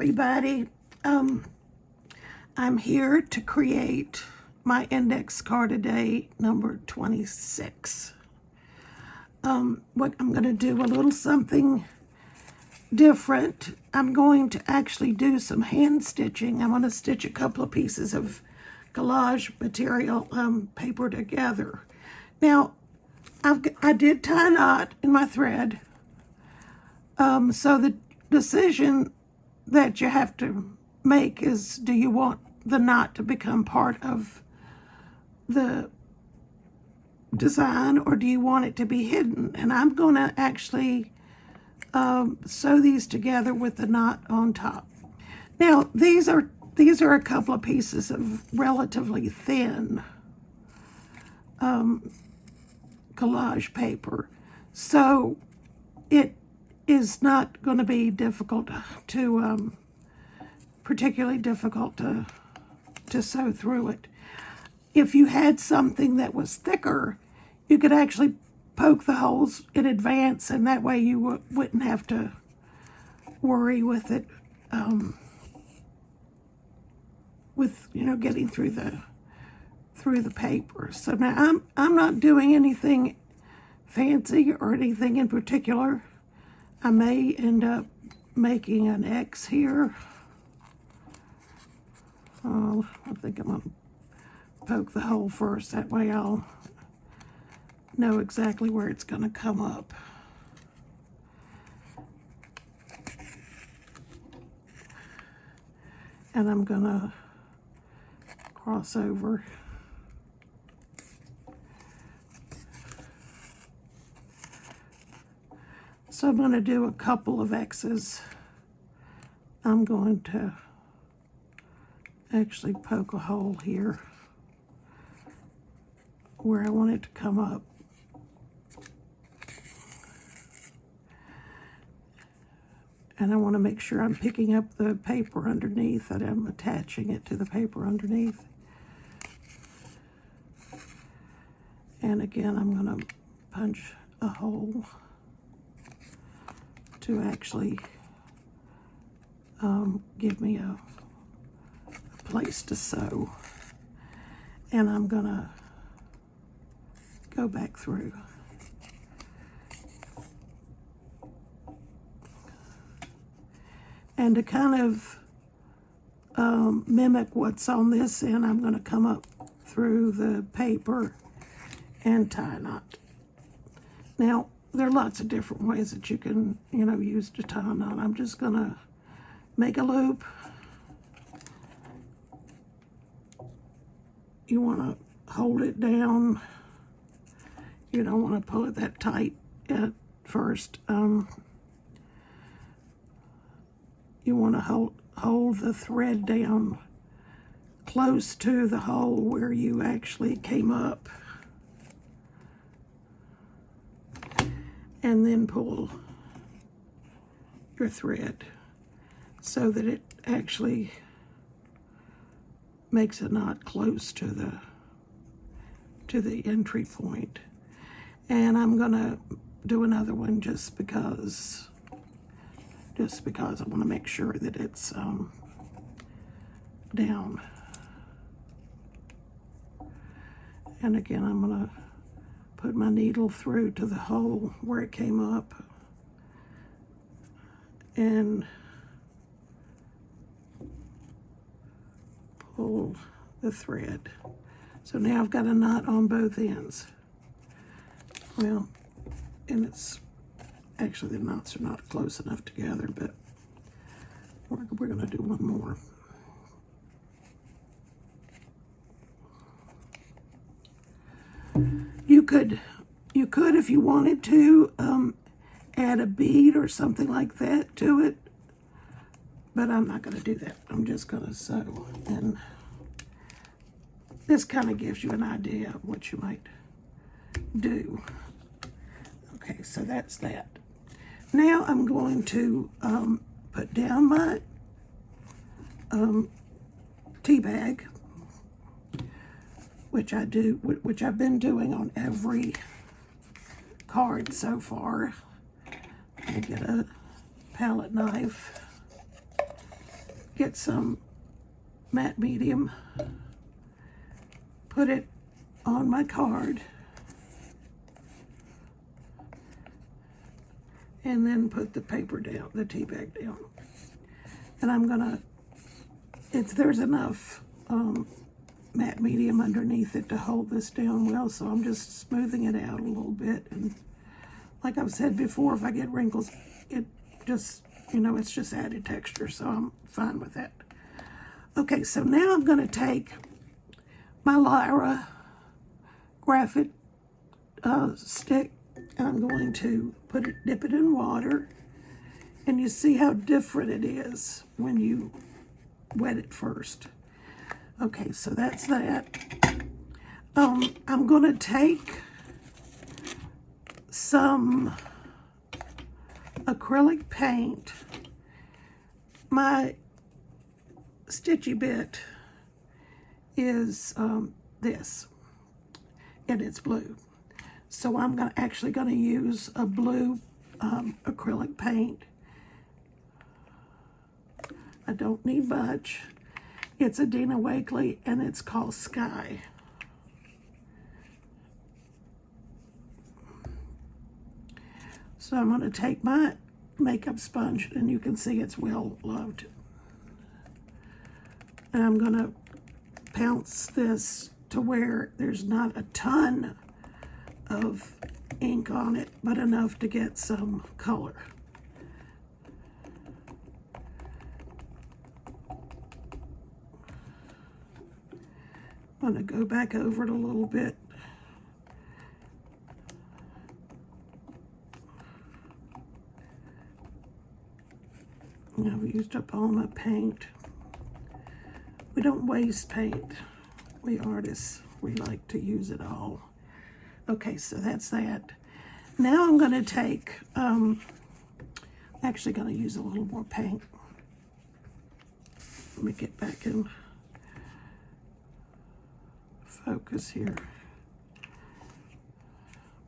everybody. I'm here to create my index card a day number 26. What I'm going to do a little something different. I'm going to actually do some hand stitching. I'm going to stitch a couple of pieces of collage material paper together. Now, I did tie a knot in my thread. So the decision that you have to make is, do you want the knot to become part of the design, or do you want it to be hidden? And I'm going to actually sew these together with the knot on top. Now, these are a couple of pieces of relatively thin collage paper, so it is not going to be difficult to particularly difficult to sew through it. If you had something that was thicker, you could actually poke the holes in advance, and that way you wouldn't have to worry with it, with getting through the paper. So now I'm not doing anything fancy or anything in particular. I may end up making an X here. Oh, I think I'm going to poke the hole first. That way I'll know exactly where it's going to come up. And I'm going to cross over. So I'm going to do a couple of X's. I'm going to actually poke a hole here where I want it to come up. And I want to make sure I'm picking up the paper underneath, that I'm attaching it to the paper underneath. And again, I'm going to punch a hole to actually give me a place to sew. And I'm going to go back through. And to kind of mimic what's on this end, I'm going to come up through the paper and tie a knot. Now, there are lots of different ways that you can, use to tie a knot. I'm just going to make a loop. You want to hold it down. You don't want to pull it that tight at first. You want to hold the thread down close to the hole where you actually came up. And then pull your thread so that it actually makes a knot close to the entry point. And I'm gonna do another one just because I want to make sure that it's down. And again, I'm gonna put my needle through to the hole where it came up and pull the thread. So now I've got a knot on both ends. Well, and it's actually, the knots are not close enough together, but we're going to do one more. You could, if you wanted to, add a bead or something like that to it, but I'm not going to do that. I'm just going to sew, and this kind of gives you an idea of what you might do. Okay, so that's that. Now I'm going to put down my tea bag, which I've been doing on every card so far. I get a palette knife get some matte medium, put it on my card, and then put the paper down, the tea bag down. And I'm gonna, there's enough matte medium underneath it to hold this down well, so I'm just smoothing it out a little bit. And like I've said before, if I get wrinkles, it just, it's just added texture, so I'm fine with that. Okay, so now I'm gonna take my Lyra graphite stick, and I'm going to dip it in water, and you see how different it is when you wet it first. Okay, so that's that. I'm going to take some acrylic paint. My stitchy bit is this, and it's blue. So I'm actually going to use a blue acrylic paint. I don't need much. It's a Dina Wakley, and it's called Sky. So I'm going to take my makeup sponge, and you can see it's well loved. And I'm going to pounce this to where there's not a ton of ink on it, but enough to get some color. I'm going to go back over it a little bit. I've used up all my paint. We don't waste paint. We artists, we like to use it all. Okay, so that's that. Now I'm going to take, actually going to use a little more paint. Let me get back in focus here.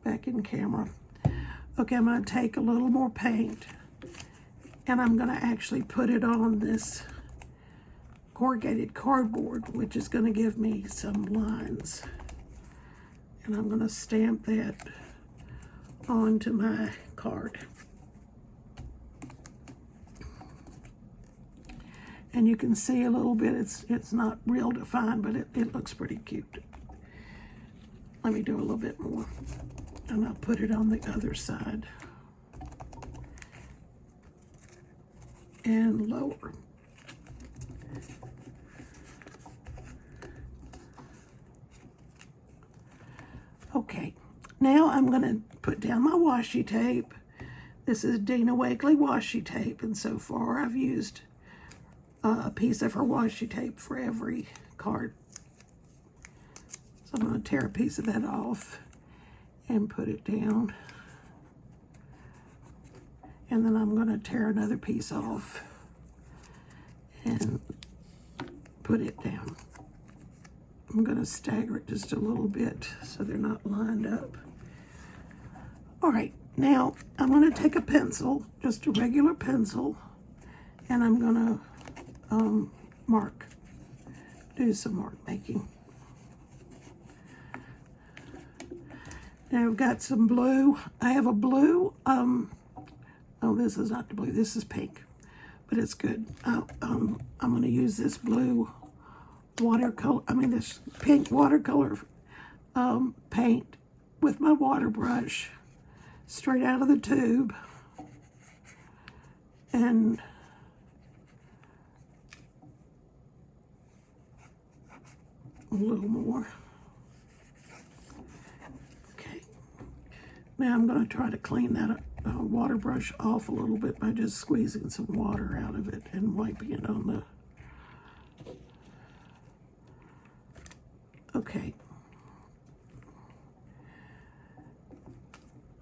Back in camera. Okay, I'm going to take a little more paint, and I'm going to actually put it on this corrugated cardboard, which is going to give me some lines. And I'm going to stamp that onto my card. And you can see a little bit, it's not real defined, but it looks pretty cute. Let me do a little bit more, and I'll put it on the other side. And lower. Okay, now I'm going to put down my washi tape. This is Dina Wakley washi tape, and so far I've used a piece of her washi tape for every card. So I'm going to tear a piece of that off and put it down. And then I'm going to tear another piece off and put it down. I'm going to stagger it just a little bit so they're not lined up. All right, now I'm going to take a pencil, just a regular pencil, and I'm going to do some mark making. Now I've got some blue. I have a blue, oh, this is not the blue, this is pink, but it's good. I'm going to use this blue watercolor, this pink watercolor paint with my water brush straight out of the tube, and a little more. Okay, now I'm going to try to clean that water brush off a little bit by just squeezing some water out of it and wiping it on the. Okay.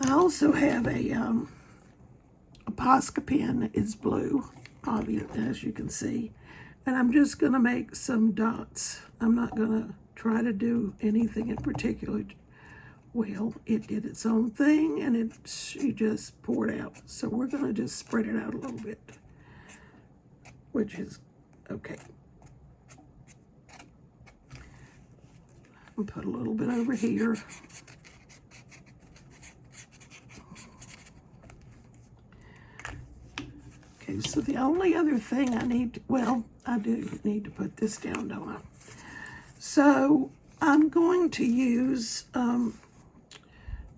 I also have a Posca pen. It's blue, obviously, as you can see. And I'm just going to make some dots. I'm not going to try to do anything in particular. Well, it did its own thing, and she just poured out. So we're going to just spread it out a little bit, which is Okay. And put a little bit over here. Okay, so the only other thing I need to, well, I do need to put this down, don't I? So I'm going to use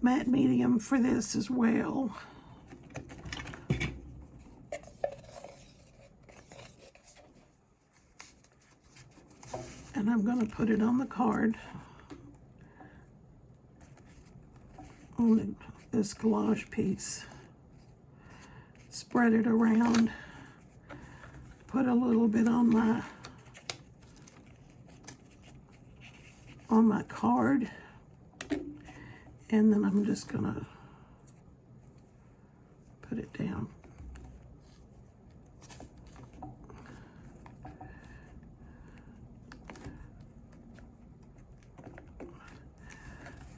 matte medium for this as well. And I'm going to put it on the card, on this collage piece. Spread it around, put a little bit on my card, and then I'm just gonna put it down.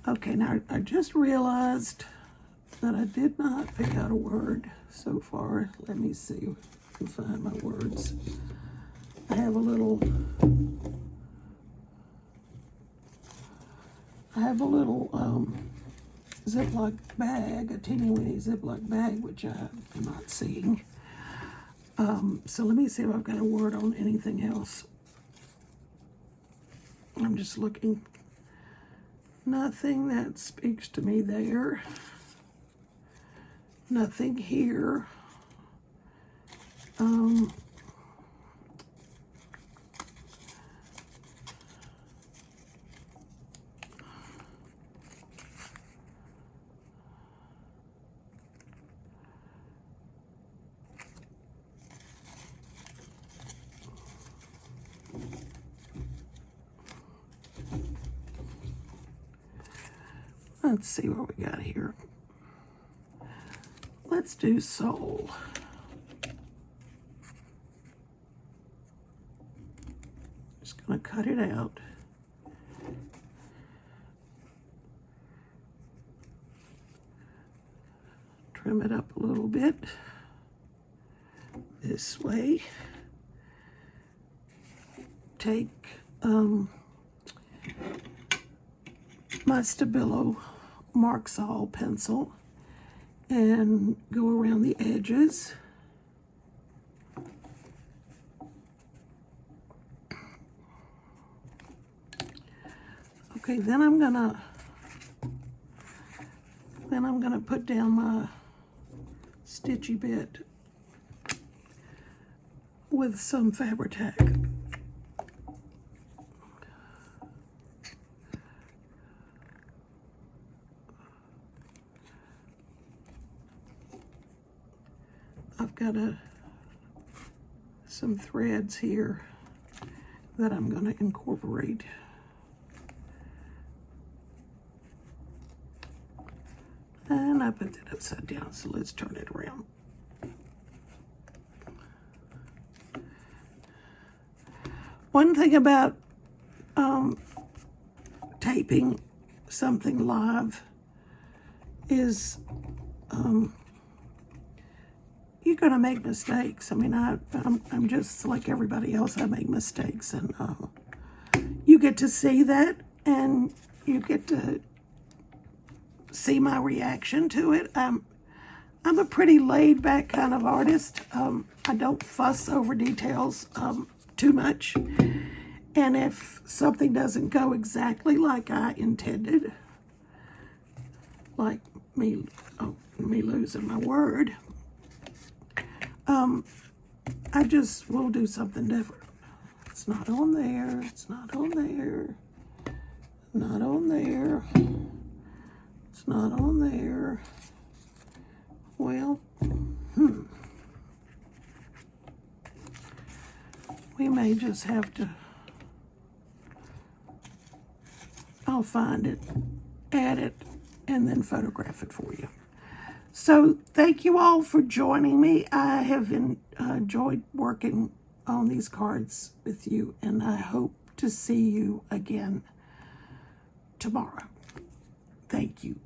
Okay, now I just realized that I did not pick out a word so far. Let me see if I can find my words. I have a little Ziploc bag, a teeny weeny Ziploc bag, which I am not seeing. So let me see if I've got a word on anything else. I'm just looking. Nothing that speaks to me there. Nothing here. Let's see what we got here. Let's do soul. Just gonna cut it out. Trim it up a little bit this way. Take my Stabilo Mark-Sol pencil and go around the edges. Okay, then I'm gonna put down my stitchy bit with some Fabri-Tac. I've got some threads here that I'm going to incorporate. And I put that upside down, so let's turn it around. One thing about taping something live is you're going to make mistakes. I mean, I'm just like everybody else. I make mistakes, and you get to see that, and you get to see my reaction to it. I'm a pretty laid-back kind of artist. I don't fuss over details too much, and if something doesn't go exactly like I intended, like me losing my word, I just will do something different. It's not on there. It's not on there. Not on there. It's not on there. Well, we may just have to, I'll find it, add it, and then photograph it for you. So thank you all for joining me. I have enjoyed working on these cards with you, and I hope to see you again tomorrow. Thank you.